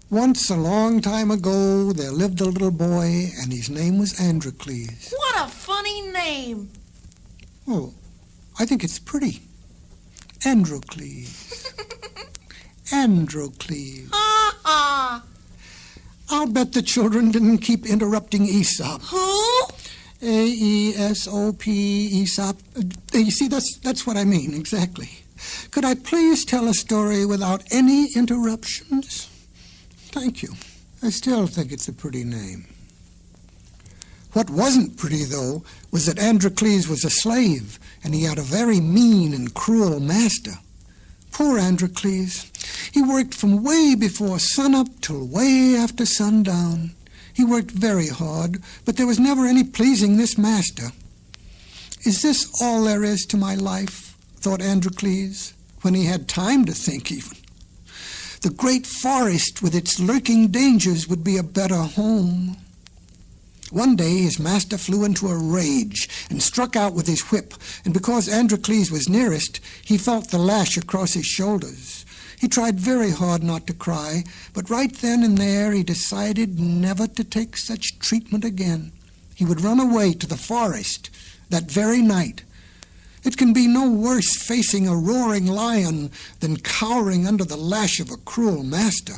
Once, a long time ago, there lived a little boy, and his name was Androcles. What a funny name. Oh, I think it's pretty. Androcles. Androcles. Ha-ha. I'll bet the children didn't keep interrupting Aesop. Who? A-E-S-O-P, Aesop. You see, that's what I mean, exactly. Could I please tell a story without any interruptions? Thank you. I still think it's a pretty name. What wasn't pretty, though, was that Androcles was a slave, and he had a very mean and cruel master. Poor Androcles. He worked from way before sunup till way after sundown. He worked very hard, but there was never any pleasing this master. Is this all there is to my life? Thought Androcles, when he had time to think even. The great forest with its lurking dangers would be a better home. One day his master flew into a rage and struck out with his whip, and because Androcles was nearest, he felt the lash across his shoulders. He tried very hard not to cry, but right then and there he decided never to take such treatment again. He would run away to the forest that very night. It can be no worse facing a roaring lion than cowering under the lash of a cruel master.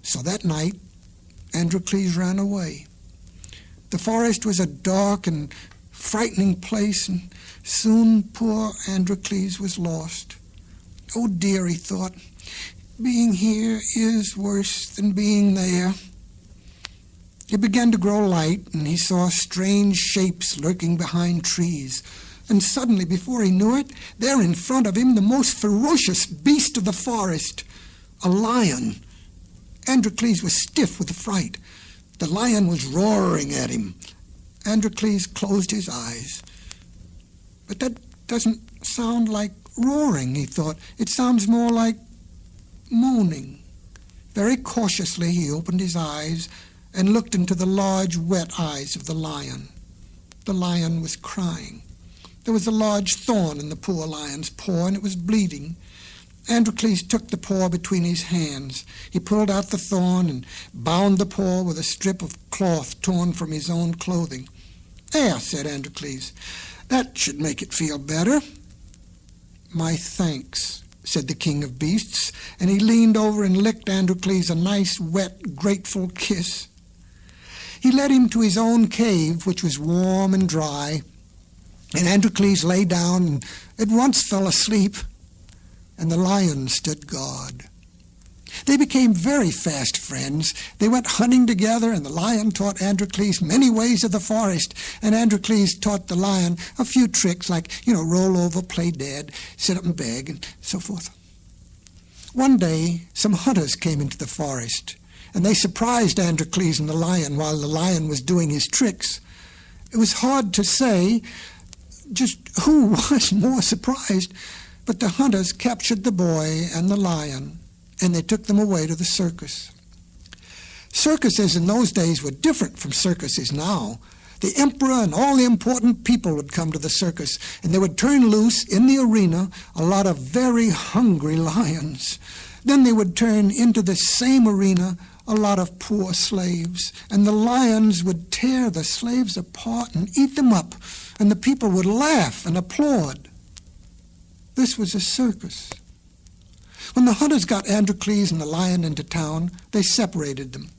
So that night, Androcles ran away. The forest was a dark and frightening place, and soon poor Androcles was lost. Oh dear, he thought, being here is worse than being there. It began to grow light, and he saw strange shapes lurking behind trees. And suddenly, before he knew it, there in front of him, the most ferocious beast of the forest, a lion. Androcles was stiff with fright. The lion was roaring at him. Androcles closed his eyes. But that doesn't sound like roaring, he thought. It sounds more like moaning. Very cautiously he opened his eyes and looked into the large, wet eyes of the lion. The lion was crying. There was a large thorn in the poor lion's paw, and it was bleeding. Androcles took the paw between his hands. He pulled out the thorn and bound the paw with a strip of cloth torn from his own clothing. "There," said Androcles, "that should make it feel better." "My thanks," said the king of beasts, and he leaned over and licked Androcles a nice, wet, grateful kiss. He led him to his own cave, which was warm and dry, and Androcles lay down and at once fell asleep, and the lion stood guard. They became very fast friends. They went hunting together, and the lion taught Androcles many ways of the forest, and Androcles taught the lion a few tricks like, roll over, play dead, sit up and beg, and so forth. One day, some hunters came into the forest, and they surprised Androcles and the lion while the lion was doing his tricks. It was hard to say just who was more surprised, but the hunters captured the boy and the lion, and they took them away to the circus. Circuses in those days were different from circuses now. The emperor and all the important people would come to the circus, and they would turn loose in the arena a lot of very hungry lions. Then they would turn into the same arena a lot of poor slaves, and the lions would tear the slaves apart and eat them up, and the people would laugh and applaud. This was a circus. When the hunters got Androcles and the lion into town, they separated them.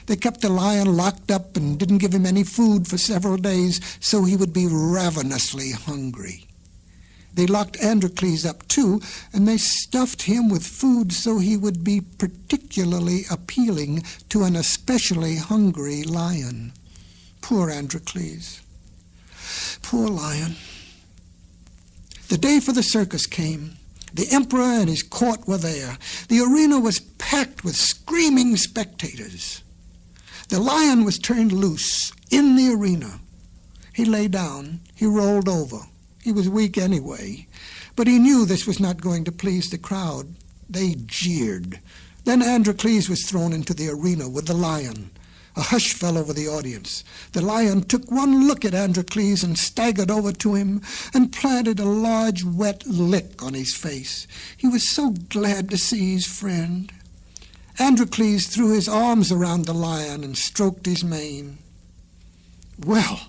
They kept the lion locked up and didn't give him any food for several days, so he would be ravenously hungry. They locked Androcles up too, and they stuffed him with food so he would be particularly appealing to an especially hungry lion. Poor Androcles. Poor lion. The day for the circus came. The emperor and his court were there. The arena was packed with screaming spectators. The lion was turned loose in the arena. He lay down. He rolled over. He was weak anyway, but he knew this was not going to please the crowd. They jeered. Then Androcles was thrown into the arena with the lion. A hush fell over the audience. The lion took one look at Androcles and staggered over to him and planted a large wet lick on his face. He was so glad to see his friend. Androcles threw his arms around the lion and stroked his mane. Well,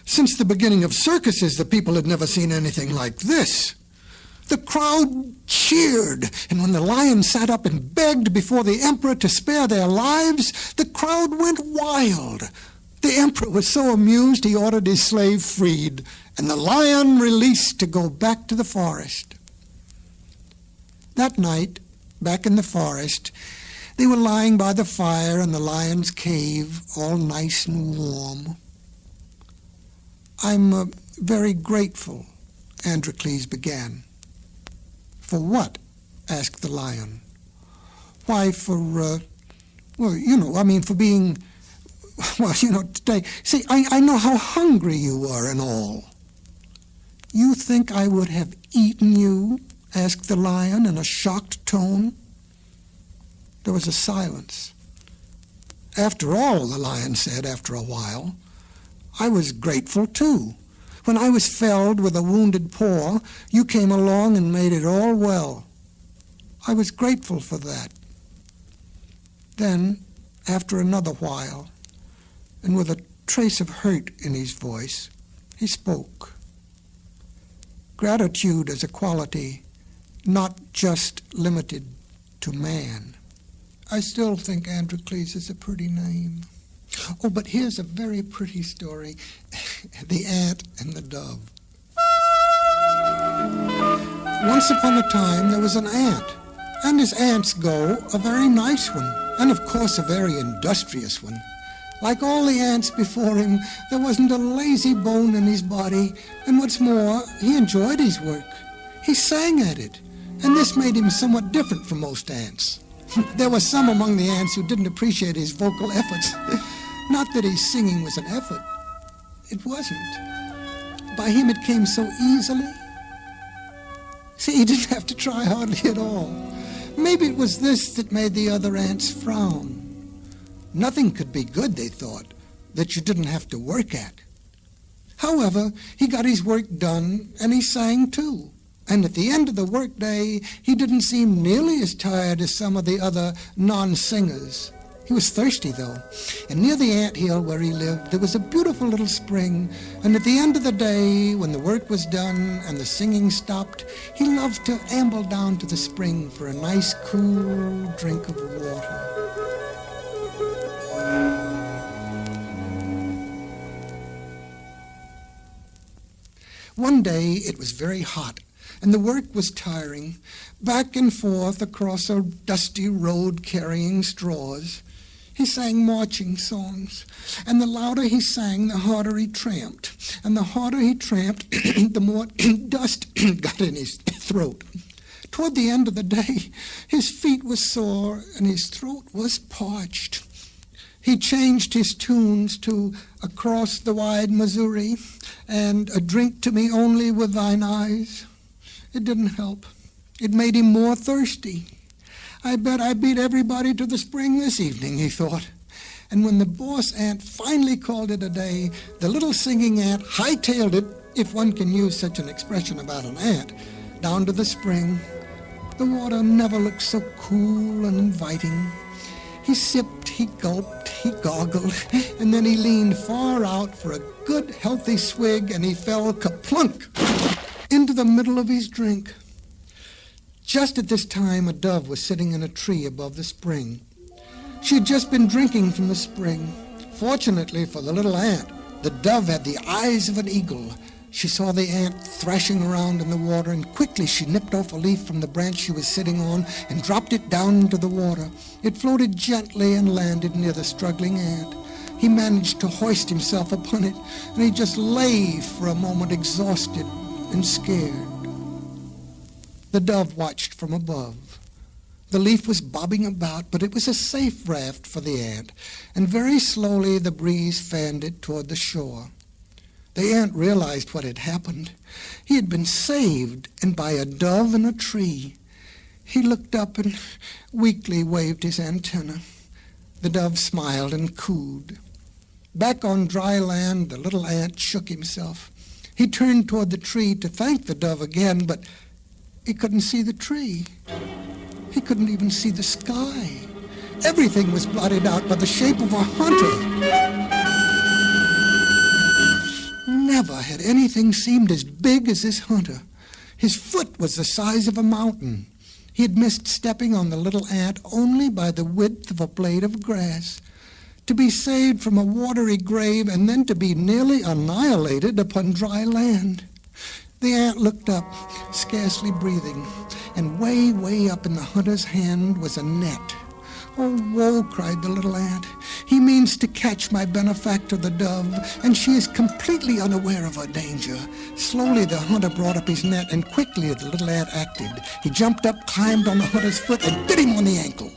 since the beginning of circuses, the people had never seen anything like this. The crowd cheered, and when the lion sat up and begged before the emperor to spare their lives, the crowd went wild. The emperor was so amused he ordered his slave freed, and the lion released to go back to the forest. That night, back in the forest, they were lying by the fire in the lion's cave, all nice and warm. "I'm very grateful," Androcles began. "For what?" asked the lion. "Why, for being, today. See, I know how hungry you are and all." "You think I would have eaten you?" asked the lion in a shocked tone. There was a silence. "After all," the lion said after a while, "I was grateful too. When I was felled with a wounded paw, you came along and made it all well. I was grateful for that." Then, after another while, and with a trace of hurt in his voice, he spoke. "Gratitude is a quality not just limited to man." I still think Androcles is a pretty name. Oh, but here's a very pretty story. The Ant and the Dove. Once upon a time there was an ant, and his ants go, a very nice one, and of course a very industrious one. Like all the ants before him, there wasn't a lazy bone in his body, and what's more, he enjoyed his work. He sang at it, and this made him somewhat different from most ants. There were some among the ants who didn't appreciate his vocal efforts. Not that his singing was an effort. It wasn't. By him it came so easily. See, he didn't have to try hardly at all. Maybe it was this that made the other ants frown. Nothing could be good, they thought, that you didn't have to work at. However, he got his work done, and he sang too. And at the end of the workday, he didn't seem nearly as tired as some of the other non-singers. He was thirsty, though, and near the anthill where he lived, there was a beautiful little spring, and at the end of the day, when the work was done and the singing stopped, he loved to amble down to the spring for a nice, cool drink of water. One day, it was very hot, and the work was tiring, back and forth across a dusty road carrying straws. He sang marching songs, and the louder he sang, the harder he tramped. And the harder he tramped, the more dust got in his throat. Toward the end of the day, his feet were sore and his throat was parched. He changed his tunes to "Across the Wide Missouri" and "A Drink to Me Only with Thine Eyes." It didn't help. It made him more thirsty. "I bet I beat everybody to the spring this evening," he thought. And when the boss ant finally called it a day, the little singing ant hightailed it, if one can use such an expression about an ant, down to the spring. The water never looked so cool and inviting. He sipped, he gulped, he goggled, and then he leaned far out for a good, healthy swig, and he fell kaplunk into the middle of his drink. Just at this time, a dove was sitting in a tree above the spring. She had just been drinking from the spring. Fortunately for the little ant, the dove had the eyes of an eagle. She saw the ant thrashing around in the water, and quickly she nipped off a leaf from the branch she was sitting on and dropped it down into the water. It floated gently and landed near the struggling ant. He managed to hoist himself upon it, and he just lay for a moment exhausted and scared. The dove watched from above. The leaf was bobbing about, but it was a safe raft for the ant, and very slowly the breeze fanned it toward the shore. The ant realized what had happened. He had been saved, and by a dove in a tree. He looked up and weakly waved his antenna. The dove smiled and cooed. Back on dry land, the little ant shook himself. He turned toward the tree to thank the dove again, but he couldn't see the tree. He couldn't even see the sky. Everything was blotted out by the shape of a hunter. Never had anything seemed as big as this hunter. His foot was the size of a mountain. He had missed stepping on the little ant only by the width of a blade of grass. To be saved from a watery grave and then to be nearly annihilated upon dry land. The ant looked up, scarcely breathing, and way, way up in the hunter's hand was a net. "Oh, woe," cried the little ant. "He means to catch my benefactor, the dove, and she is completely unaware of her danger." Slowly the hunter brought up his net, and quickly the little ant acted. He jumped up, climbed on the hunter's foot, and bit him on the ankle.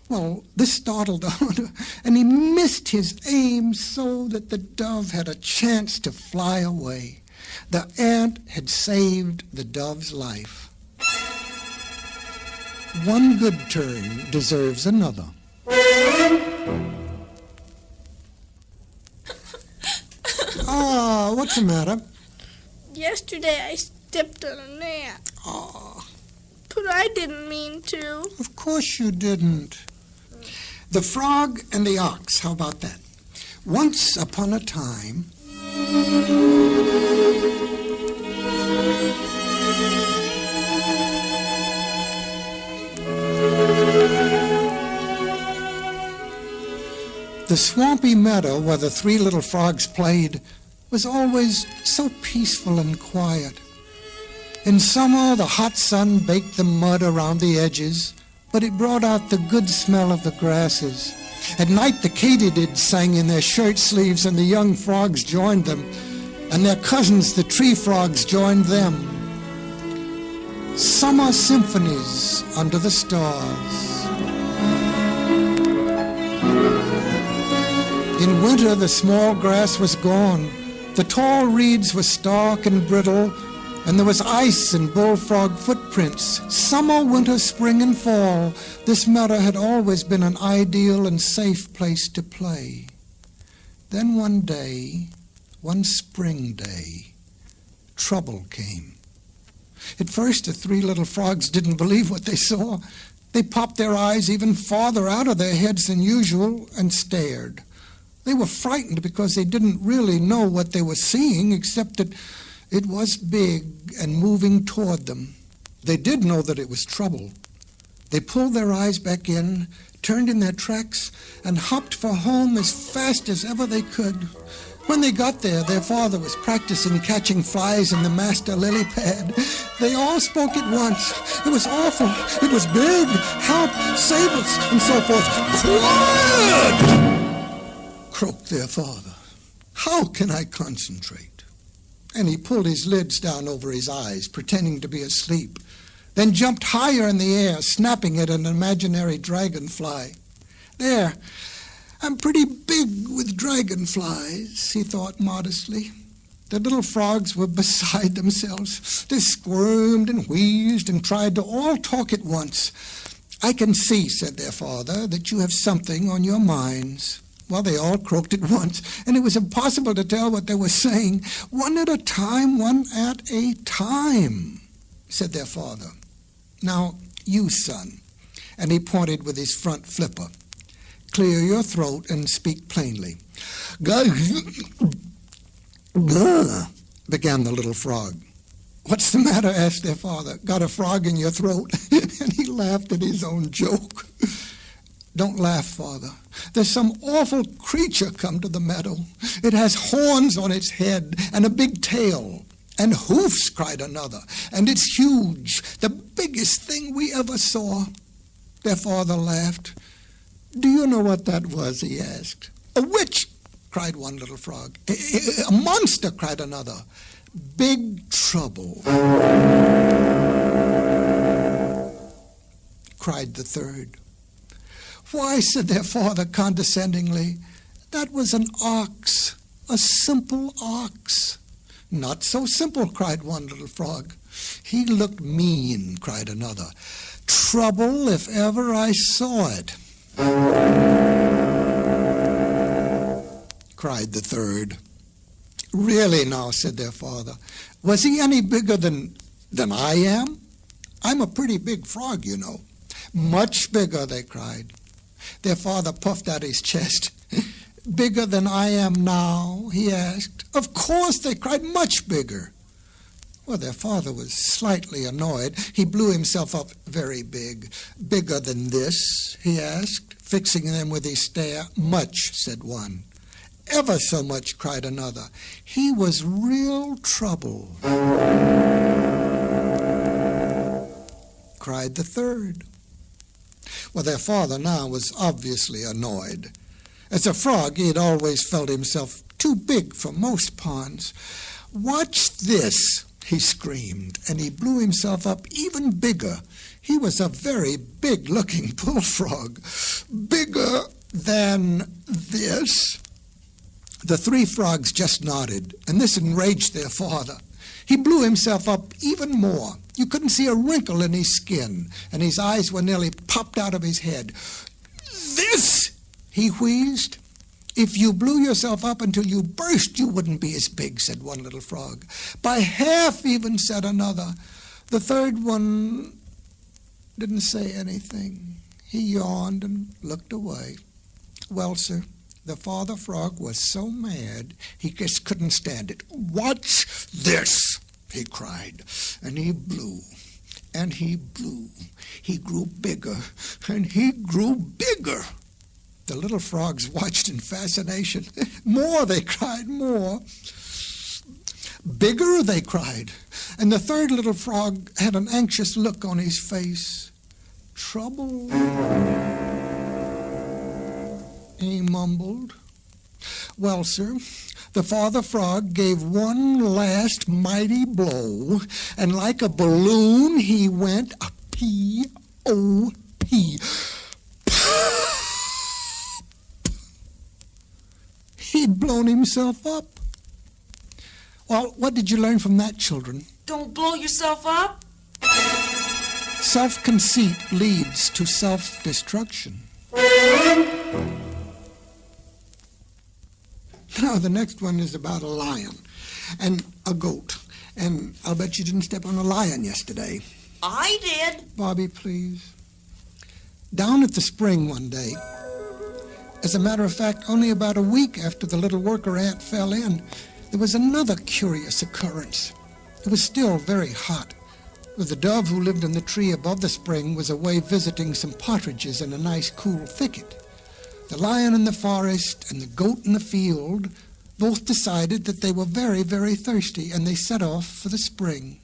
Well, this startled the hunter, and he missed his aim so that the dove had a chance to fly away. The ant had saved the dove's life. One good turn deserves another. Ah, what's the matter? Yesterday I stepped on an ant. Ah, But I didn't mean to. of course you didn't. The frog and the ox, how about that? Once upon a time, the swampy meadow where the three little frogs played was always so peaceful and quiet. In summer, the hot sun baked the mud around the edges, but it brought out the good smell of the grasses. At night, the katydids sang in their shirt sleeves, and the young frogs joined them, and their cousins, the tree frogs, joined them. Summer symphonies under the stars. In winter, the small grass was gone. The tall reeds were stark and brittle, and there was ice and bullfrog footprints. Summer, winter, spring, and fall, this meadow had always been an ideal and safe place to play. Then one day, one spring day, trouble came. At first, the three little frogs didn't believe what they saw. They popped their eyes even farther out of their heads than usual and stared. They were frightened because they didn't really know what they were seeing, except that it was big and moving toward them. They did know that it was trouble. They pulled their eyes back in, turned in their tracks, and hopped for home as fast as ever they could. When they got there, their father was practicing catching flies in the master lily pad. They all spoke at once. It was awful. It was big. Help! Save us! And so forth. Quiet! Croaked their father. How can I concentrate? And he pulled his lids down over his eyes, pretending to be asleep, then jumped higher in the air, snapping at an imaginary dragonfly. There, I'm pretty big with dragonflies, he thought modestly. The little frogs were beside themselves. They squirmed and wheezed and tried to all talk at once. I can see, said their father, that you have something on your minds. Well, they all croaked at once, and it was impossible to tell what they were saying. One at a time, said their father. Now, you, son, and he pointed with his front flipper. Clear your throat and speak plainly. Began the little frog. What's the matter? Asked their father. Got a frog in your throat? And he laughed at his own joke. Don't laugh, father. There's some awful creature come to the meadow. It has horns on its head and a big tail. And hoofs, cried another. And it's huge, the biggest thing we ever saw. Their father laughed. Do you know what that was? He asked. A witch, cried one little frog. A monster, cried another. Big trouble, cried the third. Why, said their father condescendingly, that was an ox, a simple ox. Not so simple, cried one little frog. He looked mean, cried another. Trouble if ever I saw it, cried the third. Really now, said their father, was he any bigger than I am? I'm a pretty big frog, you know. Much bigger, they cried. Their father puffed out his chest. "Bigger than I am now?" he asked. "Of course," they cried, "much bigger." Well, their father was slightly annoyed. He blew himself up very big. "Bigger than this?" he asked, fixing them with his stare. "Much," said one. "Ever so much," cried another. He was real trouble, cried the third. Well, their father now was obviously annoyed. As a frog, he had always felt himself too big for most ponds. "Watch this," he screamed, and he blew himself up even bigger. He was a very big-looking bullfrog. "Bigger than this?" The three frogs just nodded, and this enraged their father. He blew himself up even more. You couldn't see a wrinkle in his skin, and his eyes were nearly popped out of his head. "This," he wheezed. "If you blew yourself up until you burst, you wouldn't be as big," said one little frog. "By half, even," said another. The third one didn't say anything. He yawned and looked away. Well, sir, the father frog was so mad he just couldn't stand it. "Watch this," he cried, and he blew, and he blew. He grew bigger, and he grew bigger. The little frogs watched in fascination. "More," they cried, "more." "Bigger," they cried. And the third little frog had an anxious look on his face. "Trouble," he mumbled. Well, sir, the father frog gave one last mighty blow, and like a balloon he went a P-O-P. He'd blown himself up. Well, what did you learn from that, children? Don't blow yourself up. Self-conceit leads to self-destruction. Now, the next one is about a lion and a goat. And I'll bet you didn't step on a lion yesterday. I did. Bobby, please. Down at the spring one day, as a matter of fact, only about a week after the little worker ant fell in, there was another curious occurrence. It was still very hot. The dove who lived in the tree above the spring was away visiting some partridges in a nice cool thicket. The lion in the forest and the goat in the field both decided that they were very, very thirsty, and they set off for the spring.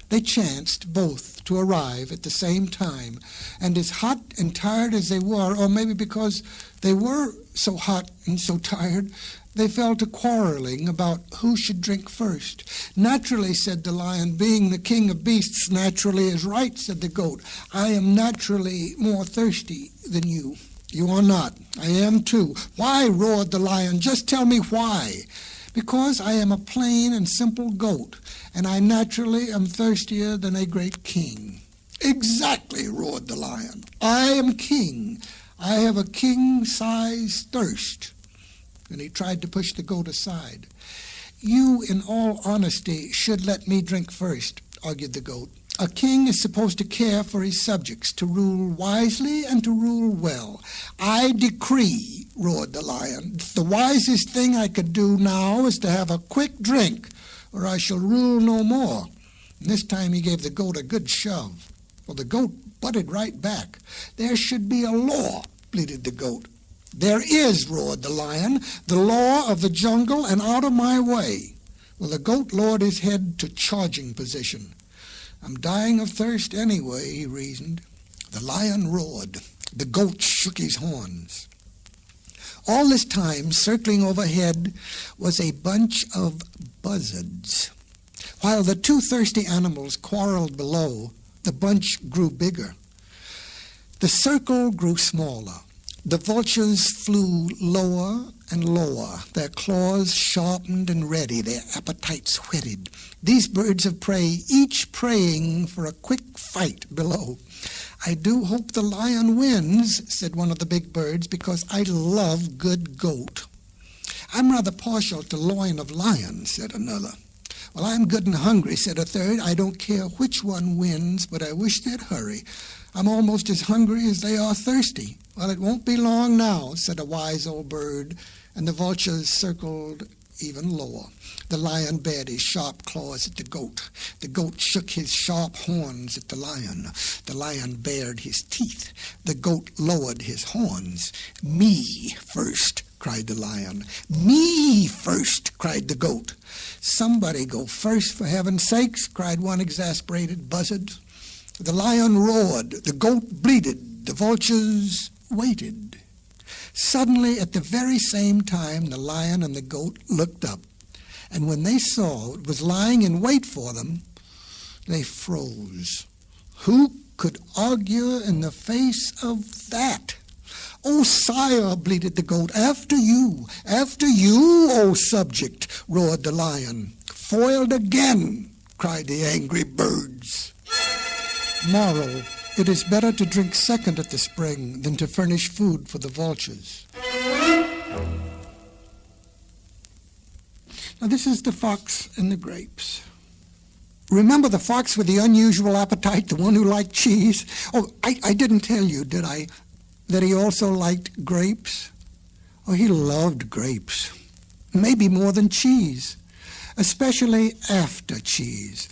They chanced both to arrive at the same time, and as hot and tired as they were, or maybe because they were so hot and so tired, they fell to quarreling about who should drink first. "Naturally," said the lion, "being the king of beasts, naturally is right," said the goat. "I am naturally more thirsty than you." "You are not. I am too." "Why?" roared the lion. "Just tell me why." "Because I am a plain and simple goat, and I naturally am thirstier than a great king." "Exactly," roared the lion. "I am king. I have a king-size thirst." And he tried to push the goat aside. "You, in all honesty, should let me drink first," argued the goat. "A king is supposed to care for his subjects, to rule wisely and to rule well." "I decree," roared the lion, "the wisest thing I could do now is to have a quick drink, or I shall rule no more." And this time he gave the goat a good shove. Well, the goat butted right back. "There should be a law," bleated the goat. "There is," roared the lion, "the law of the jungle, and out of my way." Well, the goat lowered his head to charging position. "I'm dying of thirst anyway," he reasoned. The lion roared. The goat shook his horns. All this time, circling overhead, was a bunch of buzzards. While the two thirsty animals quarreled below, the bunch grew bigger. The circle grew smaller. The vultures flew lower and lower, their claws sharpened and ready, their appetites whetted. These birds of prey, each praying for a quick fight below. "I do hope the lion wins," said one of the big birds, "because I love good goat." "I'm rather partial to loin of lion," said another. "Well, I'm good and hungry," said a third. "I don't care which one wins, but I wish they'd hurry. I'm almost as hungry as they are thirsty." "Well, it won't be long now," said a wise old bird, and the vultures circled even lower. The lion bared his sharp claws at the goat. The goat shook his sharp horns at the lion. The lion bared his teeth. The goat lowered his horns. "Me first," cried the lion. "Me first," cried the goat. "Somebody go first, for heaven's sakes," cried one exasperated buzzard. The lion roared. The goat bleated. The vultures waited. Suddenly, at the very same time, the lion and the goat looked up, and when they saw what was lying in wait for them, they froze. Who could argue in the face of that? "Oh, sire," bleated the goat, after you, O subject," roared the lion. "Foiled again," cried the angry birds. Moral: it is better to drink second at the spring than to furnish food for the vultures. Now this is the fox and the grapes. Remember the fox with the unusual appetite, the one who liked cheese? Oh, I didn't tell you, did I, that he also liked grapes? Oh, he loved grapes, maybe more than cheese, especially after cheese.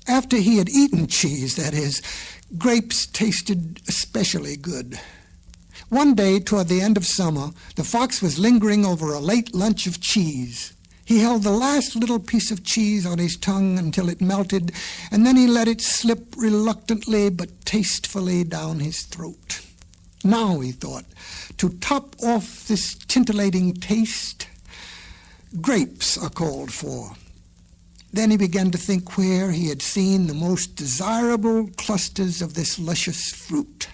After he had eaten cheese, that is, grapes tasted especially good. One day, toward the end of summer, the fox was lingering over a late lunch of cheese. He held the last little piece of cheese on his tongue until it melted, and then he let it slip reluctantly but tastefully down his throat. Now, he thought, to top off this titillating taste, grapes are called for. Then he began to think where he had seen the most desirable clusters of this luscious fruit.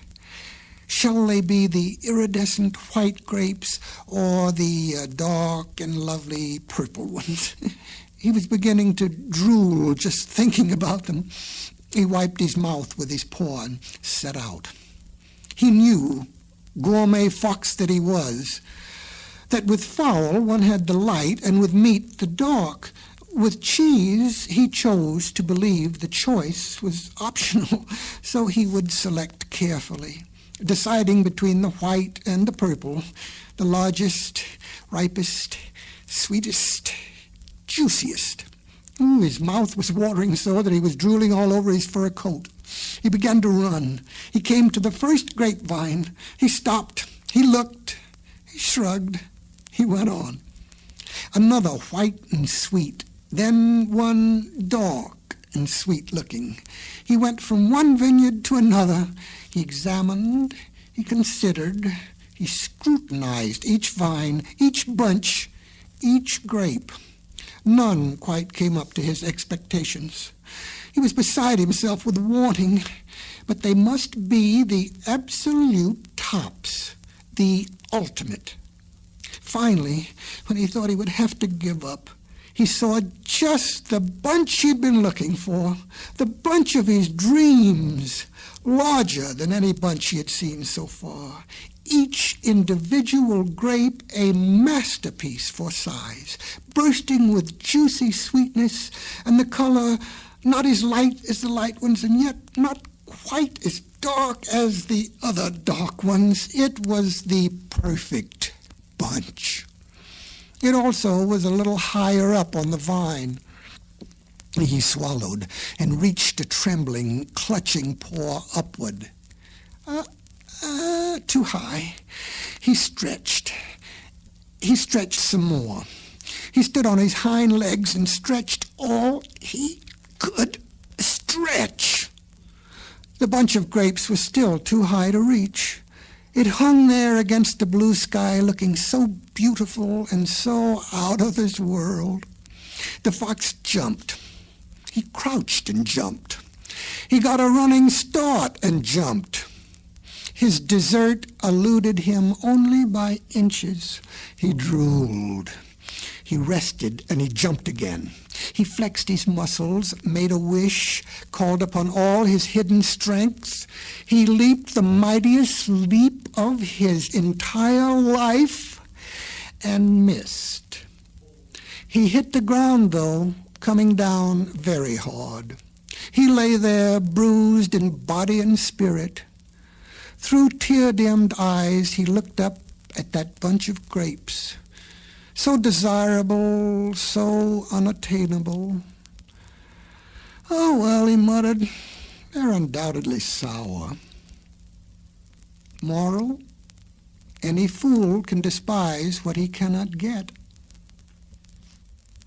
Shall they be the iridescent white grapes or the dark and lovely purple ones? He was beginning to drool just thinking about them. He wiped his mouth with his paw and set out. He knew, gourmet fox that he was, that with fowl one had the light and with meat the dark. With cheese, he chose to believe the choice was optional, so he would select carefully, deciding between the white and the purple, the largest, ripest, sweetest, juiciest. His mouth was watering so that he was drooling all over his fur coat. He began to run. He came to the first grapevine. He stopped. He looked. He shrugged. He went on. Another white and sweet, then one dark and sweet-looking. He went from one vineyard to another. He examined, he considered, he scrutinized each vine, each bunch, each grape. None quite came up to his expectations. He was beside himself with wanting, but they must be the absolute tops, the ultimate. Finally, when he thought he would have to give up, he saw just the bunch he'd been looking for, the bunch of his dreams, larger than any bunch he had seen so far. Each individual grape a masterpiece for size, bursting with juicy sweetness, and the color not as light as the light ones, and yet not quite as dark as the other dark ones. It was the perfect bunch. It also was a little higher up on the vine. He swallowed and reached a trembling, clutching paw upward. Too high. He stretched. He stretched some more. He stood on his hind legs and stretched all he could stretch. The bunch of grapes was still too high to reach. It hung there against the blue sky, looking so beautiful and so out of this world. The fox jumped. He crouched and jumped. He got a running start and jumped. His dessert eluded him only by inches. He drooled. He rested and he jumped again. He flexed his muscles, made a wish, called upon all his hidden strengths. He leaped the mightiest leap of his entire life and missed. He hit the ground, though, coming down very hard. He lay there, bruised in body and spirit, Through tear-dimmed eyes, he looked up at that bunch of grapes, so desirable, so unattainable. "Oh, well," he muttered, "they're undoubtedly sour." Moral: any fool can despise what he cannot get.